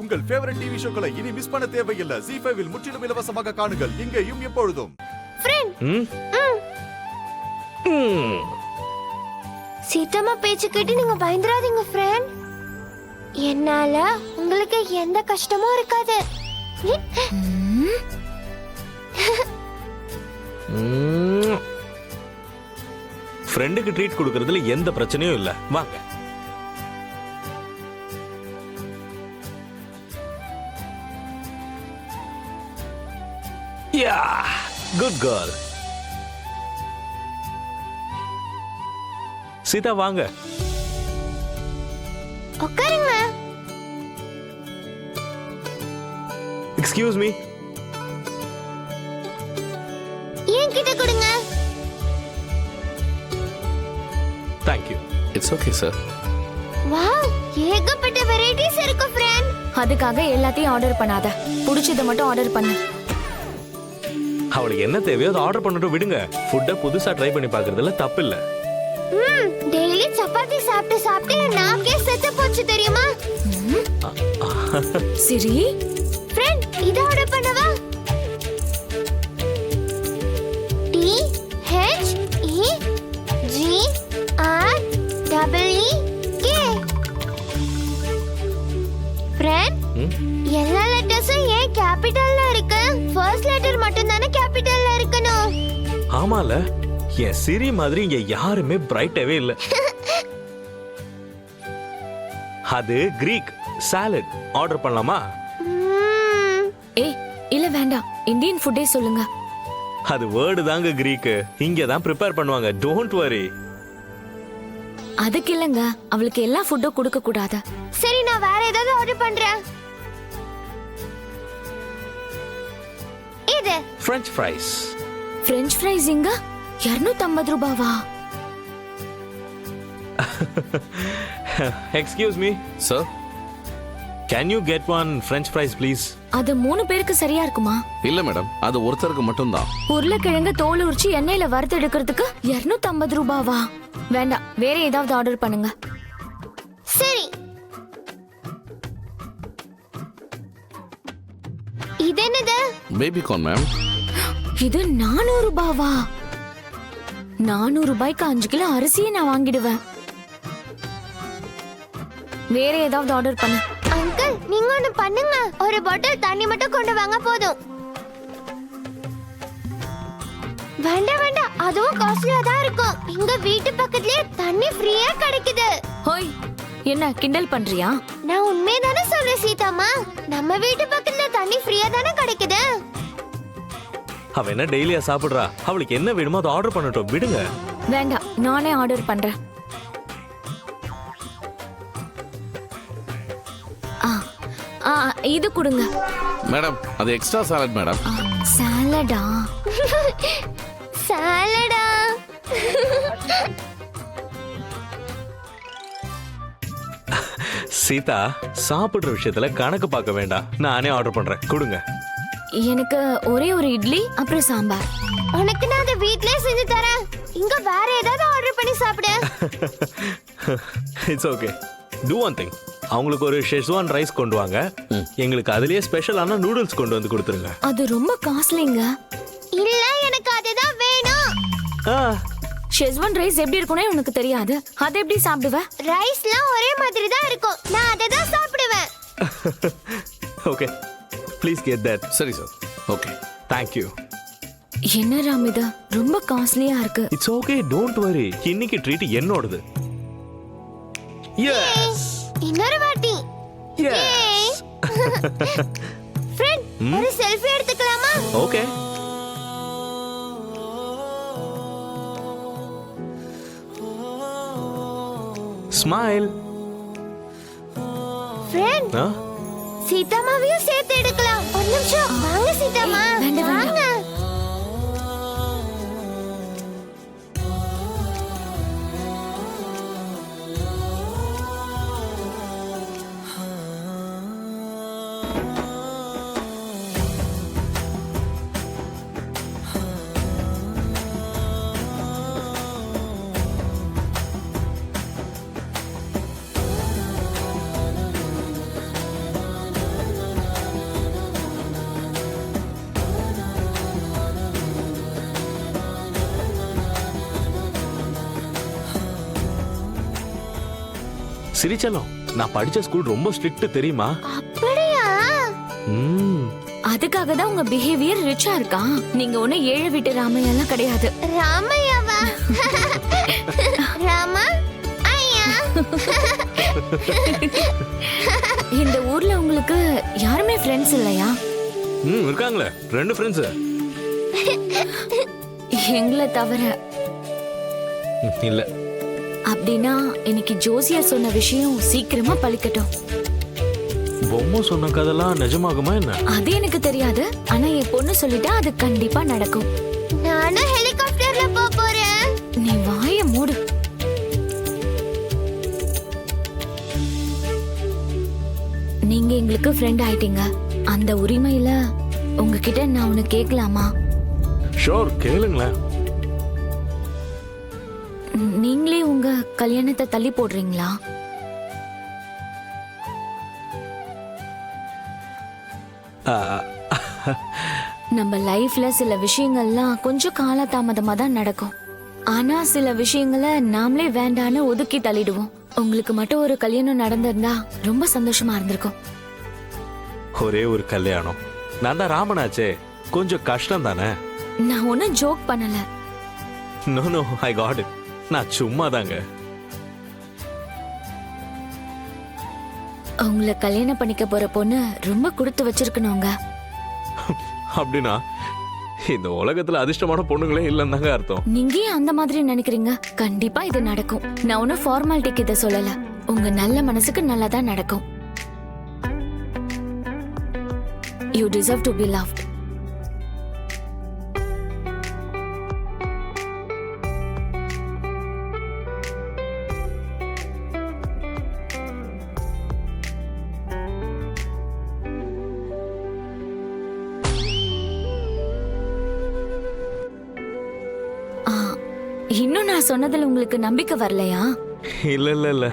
உங்கள் favourite TV ஷோக்களை இனி miss பண்ண தேவையில்லை. ZEE5 இல் முற்றிலும் இலவசமாக காணுங்கள். இங்கேயும் எப்பொழுதும். சீதாமா பேச்சு கேட்டு நீங்க பயந்துராதீங்க ஃப்ரெண்ட். என்னால உங்களுக்கு எந்த கஷ்டமும் இருக்காது. ஃப்ரெண்டுக்கு ட்ரீட் கொடுக்கறதுல எந்த பிரச்சனையும் இல்ல. வாங்க. யா, குட் கேர்ள். சீதா வாங்க. உட்காருங்க. Excuse me. என்கிட்ட கொடுங்க. Thank you. It's okay sir. Wow, ஏகப்பட்ட வெரைட்டிஸ் இருக்கு ஃப்ரெண்ட். அதுக்காக எல்லாத்தையும் ஆர்டர் பண்ணாத, பிடிச்சத மட்டும் ஆர்டர் பண்ணு. அவளுக்கு என்ன தேவையோ அதை ஆர்டர் பண்ணிட்டு விடுங்க. ஃபுட்டை புதுசா ட்ரை பண்ணி பார்க்கறதுல தப்பு இல்ல. டெய்லி சப்பாத்தி சாப்பிட்டு சாப்பிட்டு நாக்கே செத்து போச்சு தெரியுமா? சரி ஃப்ரெண்ட், இத ஆர்டர் பண்ணவா? THEGREEK. ஃப்ரெண்ட், எல்லா லெட்டர்ஸும் ஏன் கேபிட்டல்ல இருக்கு? ஃபர்ஸ்ட் லெட்டர் மட்டும் தானே கேபிட்டல்ல இருக்கணும். ஆமால, என் சிரி மாதிரி இங்க யாருமே பிரைட்டாவே இல்ல. அது கிரீக் சாலட் ஆர்டர் பண்ணலாமா? ஏய் இல்ல வேண்டாம், இந்தியன் ஃபுட்டே சொல்லுங்க. அது வேர்டு தாங்க கிரீக், இங்க தான் ப்ரிப்பேர் பண்ணுவாங்க. Don't worry. அதுக்கு இல்லங்க, அவளுக்கு எல்லா ஃபுட்டும் கொடுக்க கூடாது. சரி, நான் வேற ஏதாவது ஆர்டர் பண்றேன். இது French fries. French fries இங்க 250 ரூபாவா? Excuse me. Sir? Can you get one French fries please? அது 3 பேருக்கு சரியா இருக்குமா? இல்ல மேடம், அது ஒருத்தருக்கு மட்டும் தான். உருளைக்கிழங்கு தோல் உரிச்சு எண்ணெயில வறுத்து எடுக்கிறதுக்கு 250 ரூபாவா? வேண்டாம், வேற ஏதாவது ஆர்டர் பண்ணுங்க. சரி. இது என்னது? Baby corn ma'am. இது 400 ரூபாவா? 400 ரூபாய்க்கு 5 கிலோ அரிசியை நான் வாங்கிடுவேன். வேற ஏதாவது ஆர்டர் பண்ணு. அங்கிள், நீங்க ஒண்ணு பண்ணுங்க. ஒரு பாட்டில் தண்ணி மட்டும் கொண்டு வாங்க போதும். வேண்டாம் வேண்டாம், அதுவும் காஸ்ட்லியா தான் இருக்கும். எங்க வீட்டு பக்கத்துலயே தண்ணி ஃப்ரீயா கிடைக்குது. ஹோய், என்ன கிண்டல் பண்றியா? நான் உண்மைதானே சொல்றேன் சீதாமா. நம்ம வீட்டு பக்கத்துல தண்ணி ஃப்ரீயா தானே கிடைக்குது. அவ என்ன டெய்லியா சாப்பிடுறா? அவளுக்கு என்ன வேணுமோ அதை ஆர்டர் பண்ணட்டும், விடுங்க. வேண்டாம், நானே ஆர்டர் பண்றேன். இது கொடுங்க. மேடம், அது எக்ஸ்ட்ரா சாலட் மேடம். சாலடா? சாலடா? சீதா, சாப்பிடுற விஷயத்துல கணக்கு பார்க்க வேண்டாம். நானே ஆர்டர் பண்றேன், கொடுங்க. எனக்கு ஒரே ஒரு இட்லி அப்புறம் சாம்பார். உனக்கு நான் அதை வீட்லயே செஞ்சு தரேன். இங்க வேற ஏதாவது ஆர்டர் பண்ணி சாப்பிடு. It's okay. Do one thing. அவங்களுக்கு ஒரு ஷெஸ்வான் ரைஸ் கொண்டு வாங்க. எங்களுக்கு அதுலயே ஸ்பெஷலான நூடுல்ஸ் கொண்டு வந்து கொடுத்துருங்க. அது ரொம்ப காஸ்ட்லிங்க. இல்ல, எனக்கு அதுதான் வேணும். ஷெஸ்வான் ரைஸ் எப்படி இருக்கும்னே உனக்கு தெரியாது. அதை எப்படி சாப்பிடுவ? ரைஸ்லாம் ஒரே மாதிரி தான் இருக்கும். நான் அதை தான் சாப்பிடுவேன். Okay, please get that. சரி சார். Okay, thank you. என்ன ராமிதா, ரொம்ப காஸ்ட்லியா இருக்கு. It's okay, don't worry. இன்னைக்கு ட்ரீட் என்னோடது. எஸ், இன்னொரு வாட்டி. எஸ். ஃப்ரெண்ட், ஒரு செல்ஃபி எடுத்துக்கலாமா? ஓகே. ஸ்மைல். ஃப்ரெண்ட், சீதாமாவையும் சேர்த்து எடுக்கலாம். ஒரு நிமிஷம் வாங்க சீதாமா. வேண்டாம், வாங்க. சிரிச்சலம் நான் படிச்ச ஸ்கூல் ரொம்ப ஸ்ட்ரிக்ட் தெரியுமா? அப்படியா? ம். அதுக்காக தான் உங்க பிஹேவியர் ரிச்சா இருக்கான். நீங்க ஒண்ணு ஏழை வீட்டு ராமையெல்லாம் கிடையாது. ராமையாவா? ராமா ஐயா. இந்த ஊர்ல உங்களுக்கு யாருமே ஃப்ரெண்ட்ஸ் இல்லையா? இருக்காங்களே 2 ஃப்ரெண்ட்ஸ். எங்களை தவிர. இல்ல. அப்படின்னா இன்னைக்கு ஜோசியர் சொன்ன விஷயம் சீக்கிரமா பலிக்கட்டும். பொம்மை சொன்ன கதெல்லாம் நிஜமாகுமா என்ன? அது எனக்கு தெரியாது. ஆனா என் பொண்ணு சொல்லிட்டா அது கண்டிப்பா நடக்கும். நானும் ஹெலிகாப்டர்ல போறேன். நீ வாய மூடு. நீங்க எங்களுக்கு ஃப்ரெண்ட் ஆயிட்டீங்க. அந்த உரிமையில உங்ககிட்ட நான் உன்னை கேட்கலாமா? ஷோர், கேளுங்களேன். நீங்களே உங்க கல்யாணத்தை தள்ளி போடுறீங்களா? நம்ம லைஃப்ல சில விஷயங்கள்லாம் கொஞ்சம் காலதாமதமா தான் நடக்கும். ஆனா சில விஷயங்களை நாமளே வேண்டான்னு ஒதுக்கி தள்ளிடுவோம். உங்களுக்கு மட்டும் ஒரு கல்யாணம் நடந்திருந்தா ரொம்ப சந்தோஷமா இருந்திருக்கும். ஒரே ஒரு கல்யாணம். நான் தான் ராமனாச்சே, கொஞ்சம் கஷ்டம் தானே. நான் ஒன்னும் ஜோக் பண்ணல. No I got it. நான் சும்மா தாங்க. உங்களை கல்யாணம் பண்ணிக்க போற பொண்ணு ரொம்ப கொடுத்து வச்சிருக்கணுங்க. அப்படின்னா இந்த உலகத்துல அதிர்ஷ்டமான பொண்ணுங்களே இல்லைன்னு தாங்க அர்த்தம். நீங்க ஏன் அந்த மாதிரி நினைக்கிறீங்க? கண்டிப்பா இது நடக்கும். நான் ஒன்னும் ஃபார்மாலிட்டிக்கு இதை சொல்லல. உங்க நல்ல மனசுக்கு நல்லதா நடக்கும். You deserve to be loved. இன்னும் நான் சொன்னதுல உங்களுக்கு நம்பிக்கை வரலையா? இல்ல இல்ல இல்ல.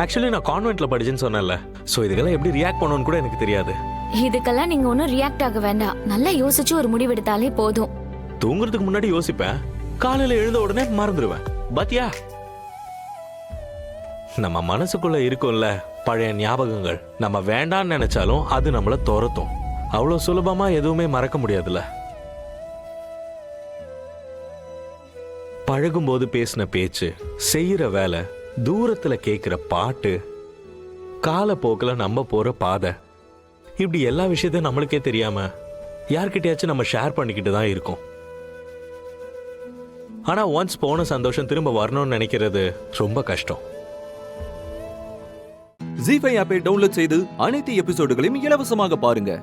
ஆக்சுவலி நான் கான்வென்ட்ல படிச்சேன்னு சொன்னேன்ல. சோ இதுக்கெல்லாம் எப்படி ரியாக்ட் பண்ணணும்னு கூட எனக்கு தெரியாது. இதுக்கெல்லாம் நீங்க ஒன்னும் ரியாக்ட் ஆக வேண்டாம். நல்லா யோசிச்சு ஒரு முடிவெடுத்தாலே போதும். தூங்குறதுக்கு முன்னாடி யோசிப்பேன், காலையில எழுந்த உடனே மறந்துடுவேன். பாத்தியா, நம்ம மனசுக்குள்ள இருக்கும்ல பழைய ஞாபகங்கள், நம்ம வேண்டான்னு நினைச்சாலும் அது நம்மள துரத்தும். அவ்வளவு சுலபமா எதுவுமே மறக்க முடியாதுல்ல. பழகும்போது பேசின பேச்சு, செய்யற வேலை, தூரத்துல கேட்கிற பாட்டு, காலப்போக்கில் நம்ம போற பாதை, இப்படி எல்லா விஷயத்தையும் நம்மளுக்கே தெரியாம யார்கிட்டயாச்சும் நம்ம ஷேர் பண்ணிக்கிட்டு தான் இருக்கோம். ஆனா ஒன்ஸ் போன சந்தோஷம் திரும்ப வரணும்னு நினைக்கிறது ரொம்ப கஷ்டம். ஜீ5 ஆப்பை டவுன்லோட் செய்து அனைத்து எபிசோடுகளையும் இலவசமாக பாருங்க.